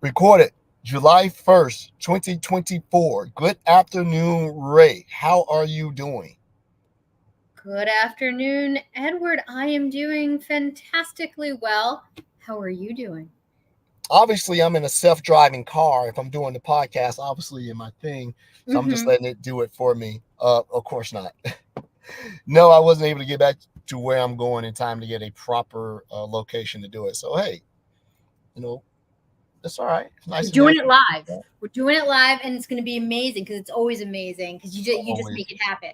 Recorded July 1st, 2024. Good afternoon, Ray. How are you doing? Good afternoon, Edward. I am doing fantastically well. How are you doing? Obviously, I'm in a self-driving car. If I'm doing the podcast, obviously in my thing, so I'm just Mm-hmm. letting it do it for me. Of course not. No, I wasn't able to get back to where I'm going in time to get a proper location to do it. So hey, you know, that's all right. It's We're nice and doing early. it live. We're doing it live, and it's going to be amazing because it's always amazing because you just Always make it happen.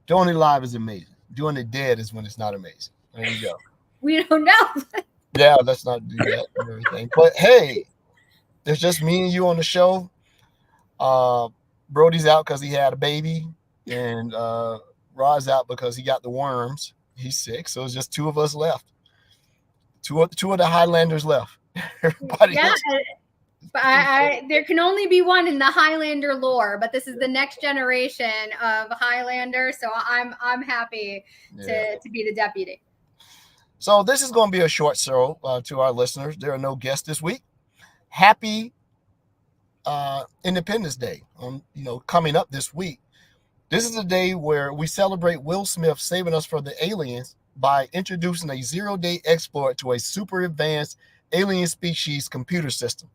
doing it live is amazing. Doing it dead is when it's not amazing. There you go. We don't know. Yeah, let's not do that and everything. But hey, there's just me and you on the show. Uh, Brody's out because he had a baby, and Rod's out because he got the worms. He's sick, so it's just two of us left. Two of the Highlanders left. Everybody Yeah, else. but there can only be one in the Highlander lore. But this is the next generation of Highlander, so I'm happy Yeah. to be the deputy. So this is going to be a short show to our listeners. There are no guests this week. Happy Independence Day coming up this week. This is a day where we celebrate Will Smith saving us from the aliens by introducing a zero-day exploit to a super advanced alien species computer system,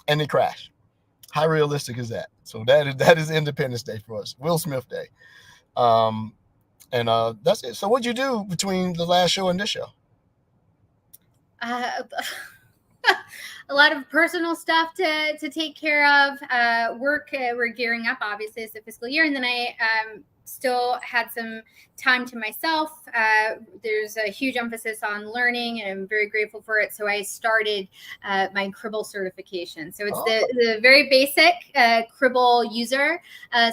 and it crashed. How realistic is that? So that is Independence Day for us, Will Smith Day, and that's it. So what'd you do between the last show and this show? Uh, a lot of personal stuff to take care of. Work, we're gearing up, obviously, it's the fiscal year. And then I still had some time to myself. There's a huge emphasis on learning, and I'm very grateful for it. So I started my Cribble certification. So it's the very basic Cribble user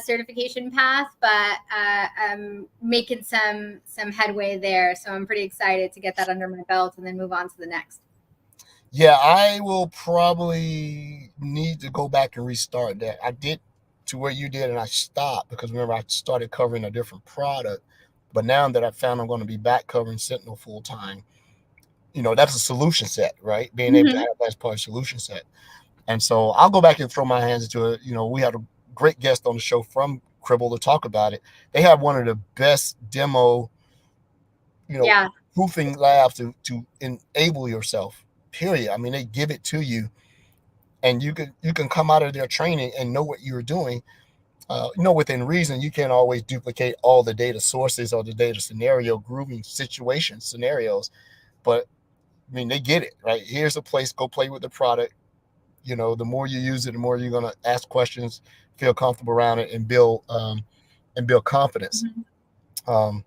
certification path, but I'm making some headway there. So I'm pretty excited to get that under my belt and then move on to the next. Yeah, I will probably need to go back and restart that. I did to where you did, and I stopped because remember I started covering a different product. But now that I found I'm going to be back covering Sentinel full time, that's a solution set, right? Being able to Mm-hmm. have that as part of solution set. And so I'll go back and throw my hands into it. We had a great guest on the show from Cribble to talk about it. They have one of the best demo, Yeah. proofing labs to enable yourself. Period. I mean, they give it to you, and you can come out of their training and know what you're doing. Within reason, you can't always duplicate all the data sources or the data scenario grooving situation scenarios, but I mean, they get it right. Here's a place. Go play with the product. The more you use it, the more you're gonna ask questions, feel comfortable around it, and build confidence. Mm-hmm. Well,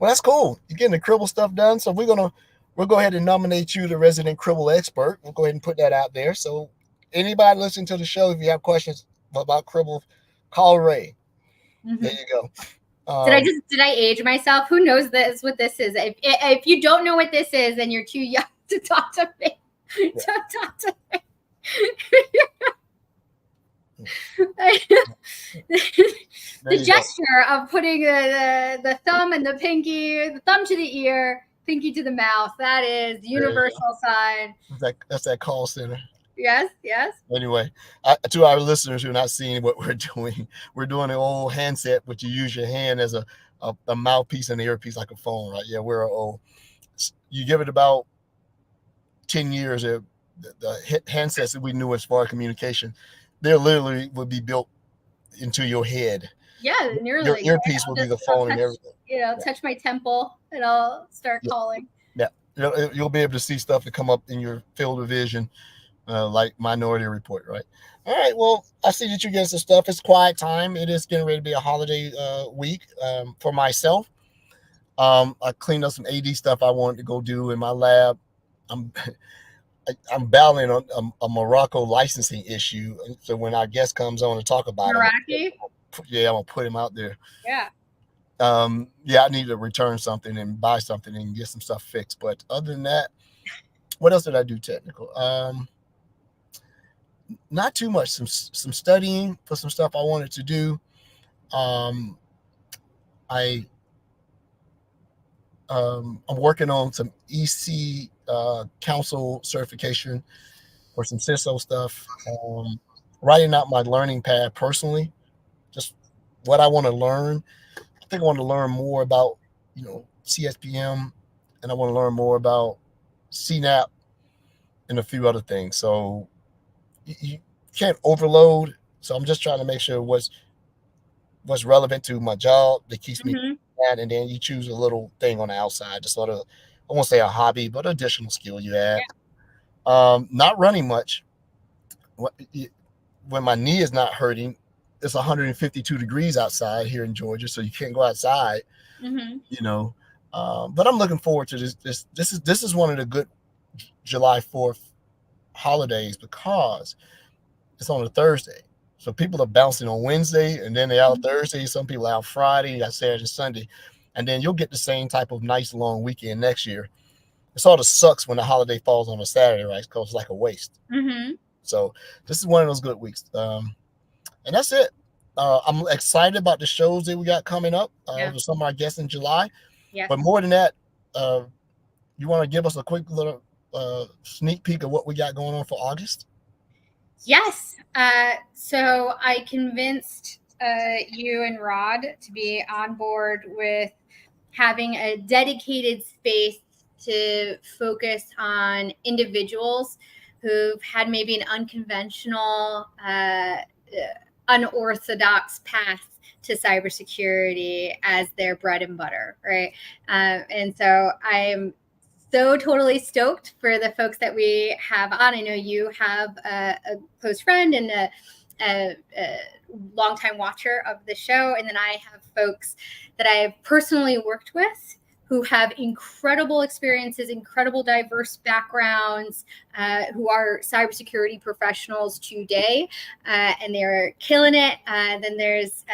that's cool. You're getting the Cribble stuff done. So we'll go ahead and nominate you the resident Cribble expert. We'll go ahead and put that out there. So anybody listening to the show, if you have questions about Cribble, call Ray. There Mm-hmm. you go. Did I age myself? Who knows what this is? If you don't know what this is, then you're too young to talk to me. Yeah. To talk to me. The gesture of putting the thumb and the pinky, the thumb to the ear, pinky to the mouth. That is the universal sign. That's that call center. Yes, yes. Anyway, to our listeners who are not seeing what we're doing an old handset, which you use your hand as a mouthpiece and an earpiece like a phone, right? Yeah, we're old. You give it about 10 years, the handsets that we knew as far as communication, they literally would be built into your head. Yeah, and you're Your like, earpiece will be the phone and everything. Touch my temple, and I'll start calling. Yeah, you'll be able to see stuff that come up in your field of vision, like Minority Report, right? All right. Well, I see that you get some stuff. It's quiet time. It is getting ready to be a holiday week for myself. I cleaned up some AD stuff I wanted to go do in my lab. I'm I'm battling on a Morocco licensing issue. So when our guest comes on to talk about it, I'm gonna put him out there. Yeah. Yeah, I need to return something and buy something and get some stuff fixed. But other than that, what else did I do technical? Not too much. Some studying for some stuff I wanted to do. I I'm working on some EC council certification. for some CISO stuff. Writing out my learning path personally, just what I want to learn. I think I want to learn more about, CSPM, and I want to learn more about CNAP and a few other things. So you can't overload. So I'm just trying to make sure what's relevant to my job that keeps me Mm-hmm. at, and then you choose a little thing on the outside, just sort of, I won't say a hobby, but additional skill you add. Not running much. When my knee is not hurting, it's 152 degrees outside here in Georgia, so you can't go outside. Mm-hmm. You know, but I'm looking forward to this. This is one of the good July 4th holidays because it's on a Thursday. So people are bouncing on Wednesday and then they're out Thursday. Some people are out Friday, you got Saturday, Sunday. And then you'll get the same type of nice long weekend next year. It sort of sucks when the holiday falls on a Saturday, right? Because it's like a waste. Mm-hmm. So this is one of those good weeks. And that's it. I'm excited about the shows that we got coming up Yeah. for some of our guests in July. Yes. But more than that, you want to give us a quick little sneak peek of what we got going on for August? Yes. So I convinced you and Rod to be on board with having a dedicated space to focus on individuals who've had maybe an unconventional, unorthodox path to cybersecurity as their bread and butter, right? And so I'm so totally stoked for the folks that we have on. I know you have a close friend and a longtime watcher of the show, and then I have folks that I've personally worked with who have incredible experiences, incredible diverse backgrounds, who are cybersecurity professionals today, and they're killing it. Then there's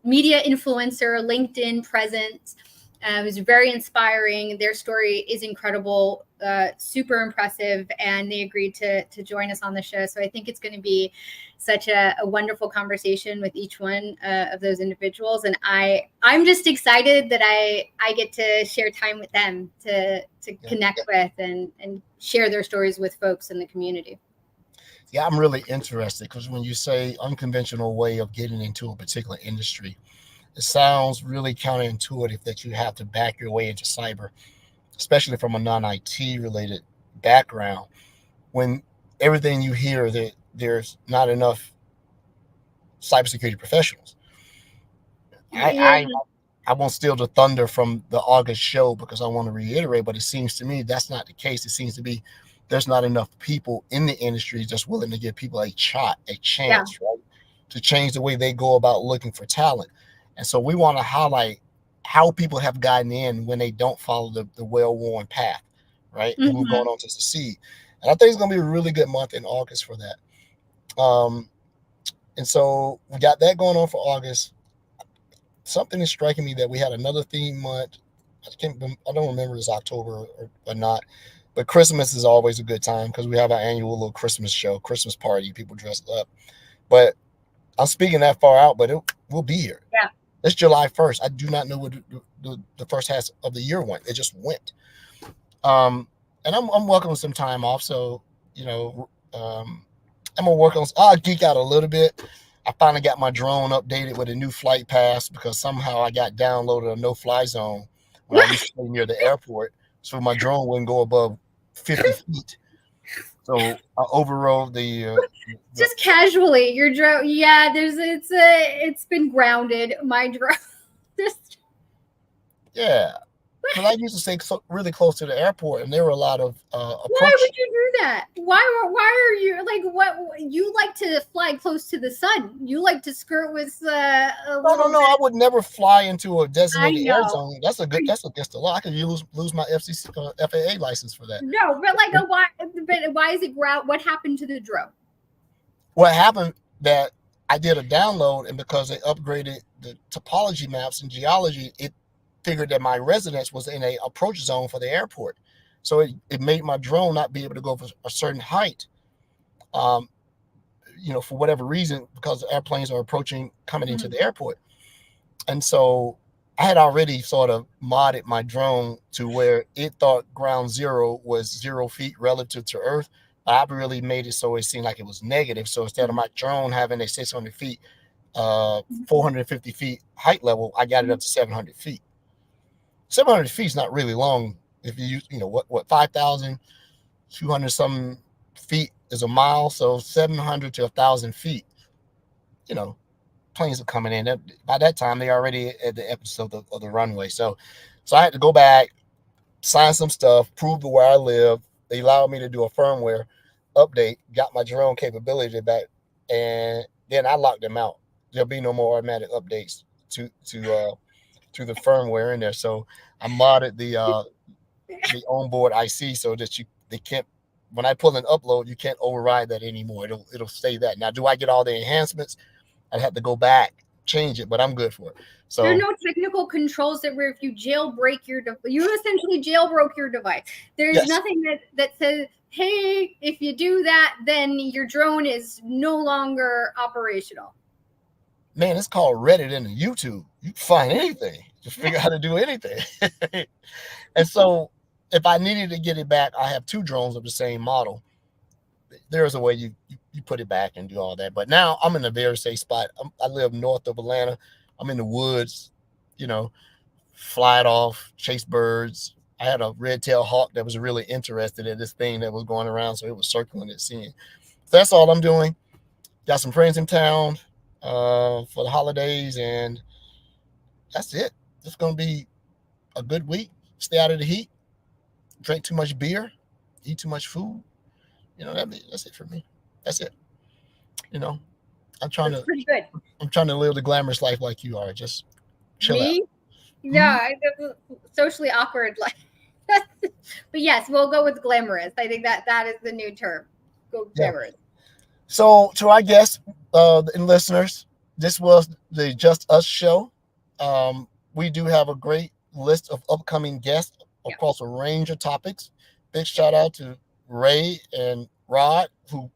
media influencer, LinkedIn presence. It was very inspiring. Their story is incredible, super impressive, and they agreed to join us on the show. So I think it's going to be such a wonderful conversation with each one of those individuals. And I'm just excited that I get to share time with them to connect with and share their stories with folks in the community. Yeah, I'm really interested because when you say unconventional way of getting into a particular industry, it sounds really counterintuitive that you have to back your way into cyber, especially from a non-IT related background. When everything you hear that there's not enough cybersecurity professionals. Yeah. I won't steal the thunder from the August show because I want to reiterate, but it seems to me that's not the case. It seems to be there's not enough people in the industry just willing to give people a chance, right? To change the way they go about looking for talent. And so we want to highlight how people have gotten in when they don't follow the well-worn path, right? And we're going on to succeed. And I think it's going to be a really good month in August for that. And so we got that going on for August. Something is striking me that we had another theme month. I don't remember if it's October or not, but Christmas is always a good time because we have our annual little Christmas show, Christmas party. People dress up. But I'm speaking that far out, but we'll be here. Yeah. It's July 1st. I do not know what the first half of the year went. It just went. And I'm welcoming some time off. So, I'm going to work on, I'll geek out a little bit. I finally got my drone updated with a new flight pass because somehow I got downloaded a no-fly zone when I used to stay near the airport. So my drone wouldn't go above 50 feet. So I overrode the just casually your drone. Yeah, it's been grounded. My drone. Yeah, because I used to stay really close to the airport, and there were a lot of Why would you do that? Why are you like what you like to fly close to the sun? You like to skirt with no. I would never fly into a designated air zone. That's against the law. I could lose my FAA license for that. No, but why is it ground? What happened to the drone? What happened that I did a download, and because they upgraded the topology maps and geology, it figured that my residence was in a approach zone for the airport. So it made my drone not be able to go for a certain height, for whatever reason, because the airplanes are coming into the airport. And so I had already sort of modded my drone to where it thought ground zero was 0 feet relative to Earth. I really made it so it seemed like it was negative. So instead of my drone having a 600 feet, 450 feet height level, I got it up to 700 feet. 700 feet is not really long if you use, what 5,200 some feet is a mile. So 700 to 1,000 feet, you know, planes are coming in. By that time, they already at the episode of the runway. So I had to go back, sign some stuff, prove to where I live. They allowed me to do a firmware update, got my drone capability back, and then I locked them out. There'll be no more automatic updates to the firmware in there. So I modded the onboard IC so that they can't, when I pull an upload, you can't override that anymore. It'll stay that. Now, do I get all the enhancements? I'd have to go back, change it, but I'm good for it. So there are no technical controls that where if you jailbreak your device, you essentially jailbroke your device. There's nothing that says, hey, if you do that, then your drone is no longer operational. Man, it's called Reddit and YouTube. You can find anything. Just figure out how to do anything. And so if I needed to get it back, I have 2 drones of the same model. There's a way you put it back and do all that. But now I'm in a very safe spot. I live north of Atlanta. I'm in the woods, fly it off, chase birds. I had a red-tailed hawk that was really interested in this thing that was going around, so it was circling it, seeing. So that's all I'm doing. Got some friends in town for the holidays, and that's it. It's going to be a good week. Stay out of the heat. Drink too much beer. Eat too much food. That's it for me. That's it. I'm trying That's pretty good. I'm trying to live the glamorous life like you are. Just chill out. Yeah, socially awkward life. But yes, we'll go with glamorous. I think that is the new term. Go glamorous. Yeah. So to our guests and listeners, this was the Just Us show. We do have a great list of upcoming guests across a range of topics. Big shout out to Ray and Rod, who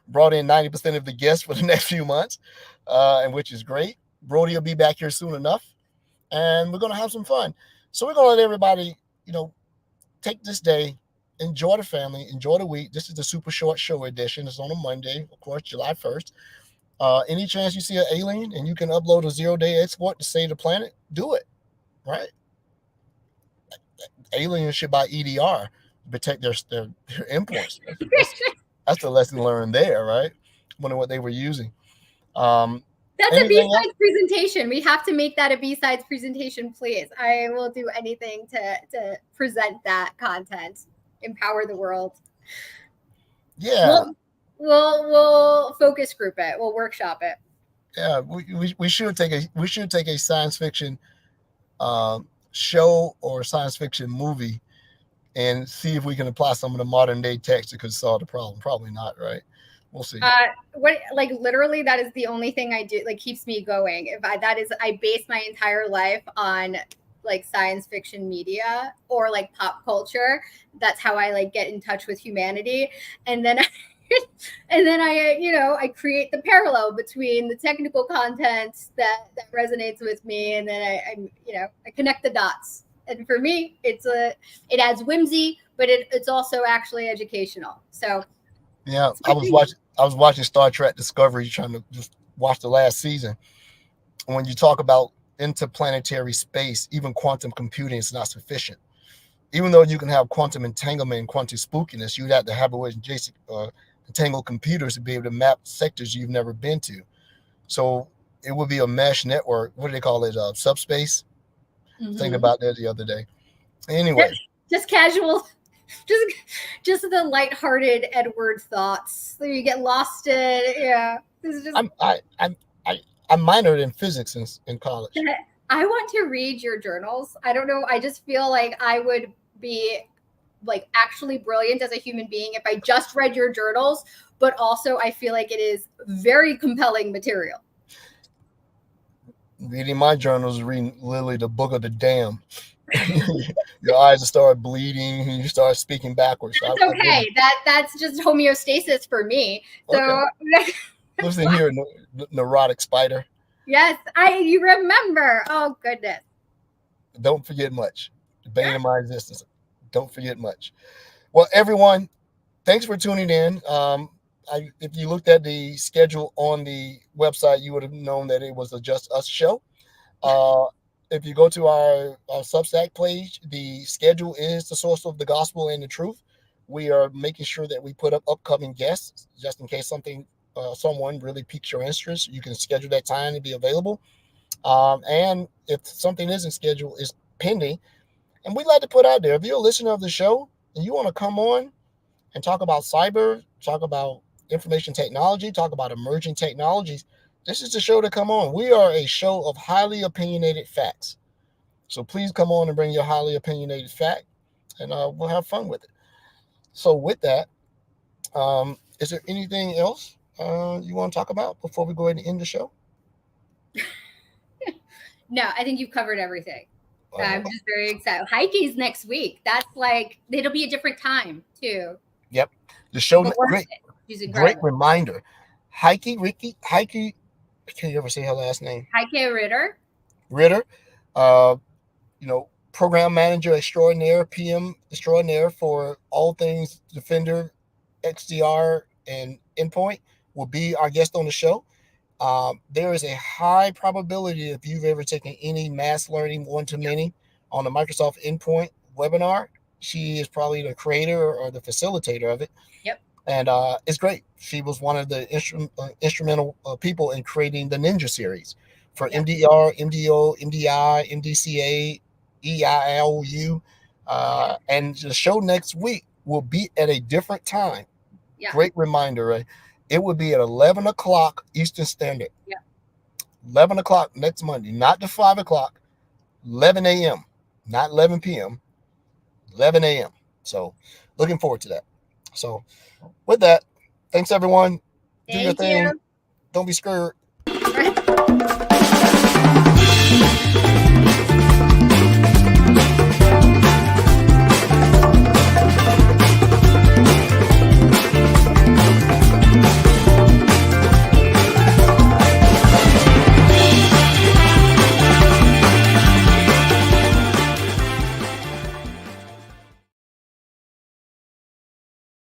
brought in 90% of the guests for the next few months, and which is great. Brody will be back here soon enough, and we're going to have some fun. So we're going to let everybody, take this day, enjoy the family, enjoy the week. This is the super short show edition. It's on a Monday, of course, July 1st. Any chance you see an alien and you can upload a 0-day export to save the planet, do it, right? Aliens should buy EDR, protect their imports. That's the lesson learned there, right? Wonder what they were using. That's a B-sides presentation. We have to make that a B-sides presentation, please. I will do anything to present that content, empower the world. Yeah. We'll focus group it. We'll workshop it. Yeah, we should take a science fiction show or science fiction movie and see if we can apply some of the modern day text that could solve the problem. Probably not, right? We'll see. Literally, that is the only thing I do, keeps me going. I base my entire life on science fiction media or pop culture. That's how I get in touch with humanity. And then I create the parallel between the technical content that resonates with me, and then I connect the dots. And for me, it adds whimsy, but it's also actually educational. So yeah, I was watching Star Trek Discovery, trying to just watch the last season. When you talk about interplanetary space, even quantum computing is not sufficient. Even though you can have quantum entanglement and quantum spookiness, you'd have to have adjacent entangled computers to be able to map sectors you've never been to. So it would be a mesh network. What do they call it? Subspace. Mm-hmm. Thinking about that the other day. Anyway, just casual, just the lighthearted Edward thoughts. You get lost in. Yeah, this is just. I minored in physics in college. I want to read your journals. I don't know. I just feel like I would be actually brilliant as a human being if I just read your journals, but also I feel like it is very compelling material. Reading my journals is reading literally the book of the damned. Your eyes will start bleeding and you start speaking backwards. That's okay. That's just homeostasis for me. So okay. Listen here, neurotic spider. Yes, you remember. Oh goodness. Don't forget much. The bane of my existence. Don't forget much. Well, everyone, thanks for tuning in. If you looked at the schedule on the website, you would have known that it was a Just Us show. Uh, if you go to our Substack page, the schedule is the source of the gospel and the truth. We are making sure that we put up upcoming guests just in case someone really piques your interest. You can schedule that time to be available. And if something isn't scheduled, is pending. And we'd like to put out there, if you're a listener of the show and you want to come on and talk about cyber, talk about information technology, talk about emerging technologies, this is the show to come on. We are a show of highly opinionated facts. So please come on and bring your highly opinionated fact, and we'll have fun with it. So with that, is there anything else you want to talk about before we go ahead and end the show? No, I think you've covered everything. I'm just very excited. Hikey's next week. That's like, it'll be a different time too. Yep. The show, great reminder. Heike, can you ever say her last name? Heike Ritter. Program manager extraordinaire, PM extraordinaire for all things Defender, XDR, and Endpoint, will be our guest on the show. There is a high probability, if you've ever taken any mass learning one-to-many on the Microsoft Endpoint webinar, she is probably the creator or the facilitator of it. Yep. And it's great. She was one of the instrumental people in creating the Ninja series for MDR, MDO, MDI, MDCA, EILU. And the show next week will be at a different time. Yeah. Great reminder, right? It would be at 11 o'clock Eastern Standard. Yeah. 11 o'clock next Monday, not the 5 o'clock, 11 a.m., not 11 p.m., 11 a.m. So looking forward to that. So with that, thanks everyone. Do your thing. Don't be scared.